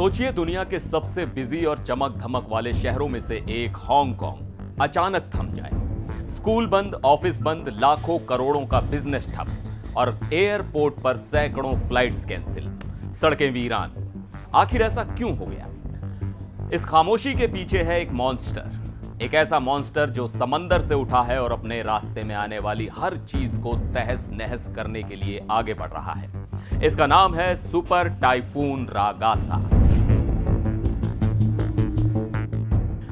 सोचिए, दुनिया के सबसे बिजी और चमक धमक वाले शहरों में से एक हांगकांग अचानक थम जाए। स्कूल बंद, ऑफिस बंद, लाखों करोड़ों का बिजनेस ठप और एयरपोर्ट पर सैकड़ों फ्लाइट्स कैंसिल, सड़कें वीरान। आखिर ऐसा क्यों हो गया? इस खामोशी के पीछे है एक मॉन्स्टर, एक ऐसा मॉन्स्टर जो समंदर से उठा है और अपने रास्ते में आने वाली हर चीज को तहस नहस करने के लिए आगे बढ़ रहा है। इसका नाम है सुपर टाइफून रागासा।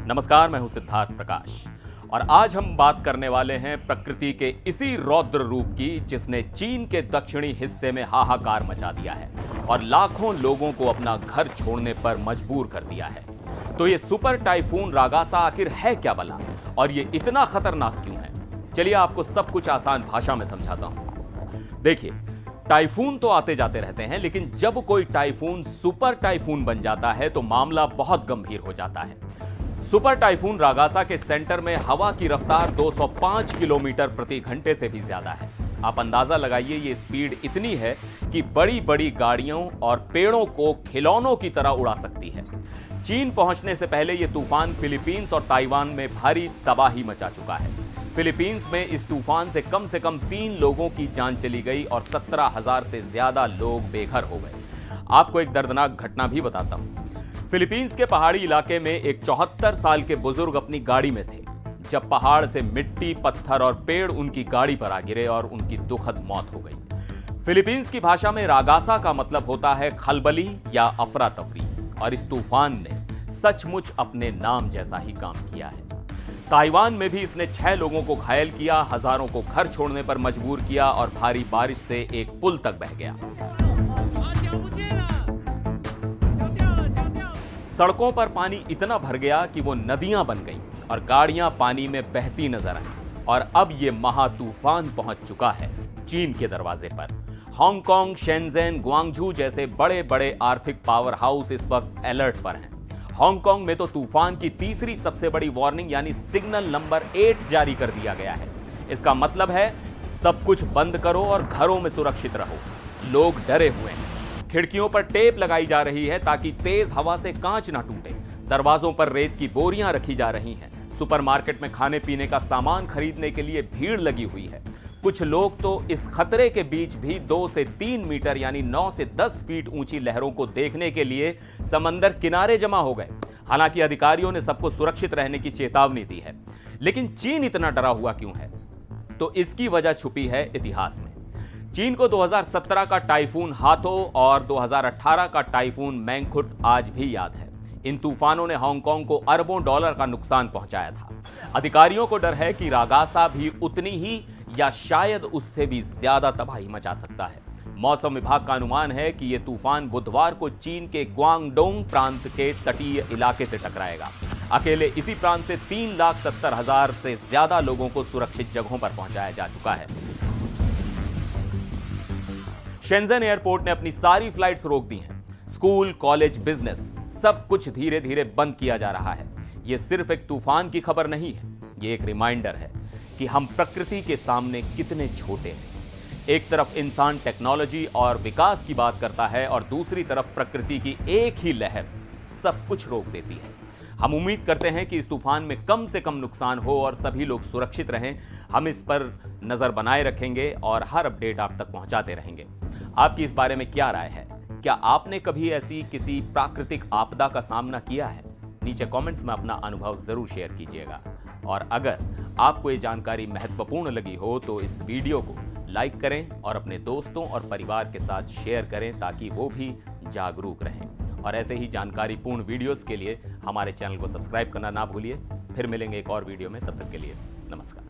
नमस्कार, मैं हूं सिद्धार्थ प्रकाश और आज हम बात करने वाले हैं प्रकृति के इसी रौद्र रूप की जिसने चीन के दक्षिणी हिस्से में हाहाकार मचा दिया है और लाखों लोगों को अपना घर छोड़ने पर मजबूर कर दिया है। तो ये सुपर टाइफून रागासा आखिर है क्या भला और ये इतना खतरनाक क्यों है? चलिए आपको सब कुछ आसान भाषा में समझाता हूं। देखिए, टाइफून तो आते जाते रहते हैं, लेकिन जब कोई टाइफून सुपर टाइफून बन जाता है तो मामला बहुत गंभीर हो जाता है। सुपर टाइफून रागासा के सेंटर में हवा की रफ्तार 205 किलोमीटर प्रति घंटे से भी ज्यादा है। आप अंदाजा लगाइए, ये स्पीड इतनी है कि बड़ी बड़ी गाड़ियों और पेड़ों को खिलौनों की तरह उड़ा सकती है। चीन पहुंचने से पहले यह तूफान फिलीपींस और ताइवान में भारी तबाही मचा चुका है। फिलीपींस में इस तूफान से कम 3 लोगों की जान चली गई और 17,000 से ज्यादा लोग बेघर हो गए। आपको एक दर्दनाक घटना भी बताता हूं। फिलीपींस के पहाड़ी इलाके में एक 74 साल के बुजुर्ग अपनी गाड़ी में थे जब पहाड़ से मिट्टी, पत्थर और पेड़ उनकी गाड़ी पर आ गिरे और उनकी दुखद मौत हो गई। फिलीपींस की भाषा में रागासा का मतलब होता है खलबली या अफरा तफरी, और इस तूफान ने सचमुच अपने नाम जैसा ही काम किया है। ताइवान में भी इसने 6 लोगों को घायल किया, हजारों को घर छोड़ने पर मजबूर किया और भारी बारिश से एक पुल तक बह गया। सड़कों पर पानी इतना भर गया कि वो नदियां बन गईं और गाड़ियां पानी में बहती नजर आईं। और अब ये महातूफान पहुंच चुका है चीन के दरवाजे पर। हांगकांग, शेंजेन, ग्वांगझू जैसे बड़े बड़े आर्थिक पावर हाउस इस वक्त अलर्ट पर हैं। हांगकांग में तो तूफान की तीसरी सबसे बड़ी वार्निंग यानी सिग्नल नंबर 8 जारी कर दिया गया है। इसका मतलब है सब कुछ बंद करो और घरों में सुरक्षित रहो। लोग डरे हुए हैं। खिड़कियों पर टेप लगाई जा रही है ताकि तेज हवा से कांच ना टूटे। दरवाजों पर रेत की बोरियां रखी जा रही हैं। सुपरमार्केट में खाने पीने का सामान खरीदने के लिए भीड़ लगी हुई है। कुछ लोग तो इस खतरे के बीच भी 2 से 3 मीटर यानी 9 से 10 फीट ऊंची लहरों को देखने के लिए समंदर किनारे जमा हो गए। हालांकि अधिकारियों ने सबको सुरक्षित रहने की चेतावनी दी है। लेकिन चीन इतना डरा हुआ क्यों है? तो इसकी वजह छुपी है इतिहास में। चीन को 2017 का टाइफून हाथो और 2018 का टाइफून मैंगखुट आज भी याद है। इन तूफानों ने हांगकांग को अरबों डॉलर का नुकसान पहुंचाया था। अधिकारियों को डर है कि रागासा भी उतनी ही या शायद उससे भी ज्यादा तबाही मचा सकता है। मौसम विभाग का अनुमान है कि यह तूफान बुधवार को चीन के ग्वांगडोंग प्रांत के तटीय इलाके से टकराएगा। अकेले इसी प्रांत से 3,70,000 से ज्यादा लोगों को सुरक्षित जगहों पर पहुंचाया जा चुका है। शेंजेन एयरपोर्ट ने अपनी सारी फ्लाइट्स रोक दी हैं। स्कूल, कॉलेज, बिजनेस सब कुछ धीरे धीरे बंद किया जा रहा है। यह सिर्फ एक तूफान की खबर नहीं है, यह एक रिमाइंडर है कि हम प्रकृति के सामने कितने छोटे हैं। एक तरफ इंसान टेक्नोलॉजी और विकास की बात करता है और दूसरी तरफ प्रकृति की एक ही लहर सब कुछ रोक देती है। हम उम्मीद करते हैं कि इस तूफान में कम से कम नुकसान हो और सभी लोग सुरक्षित रहें। हम इस पर नजर बनाए रखेंगे और हर अपडेट आप तक पहुंचाते रहेंगे। आपकी इस बारे में क्या राय है? क्या आपने कभी ऐसी किसी प्राकृतिक आपदा का सामना किया है? नीचे कमेंट्स में अपना अनुभव जरूर शेयर कीजिएगा। और अगर आपको ये जानकारी महत्वपूर्ण लगी हो तो इस वीडियो को लाइक करें और अपने दोस्तों और परिवार के साथ शेयर करें ताकि वो भी जागरूक रहें। और ऐसे ही जानकारीपूर्ण वीडियोस के लिए हमारे चैनल को सब्सक्राइब करना ना भूलिए। फिर मिलेंगे एक और वीडियो में, तब तक के लिए नमस्कार।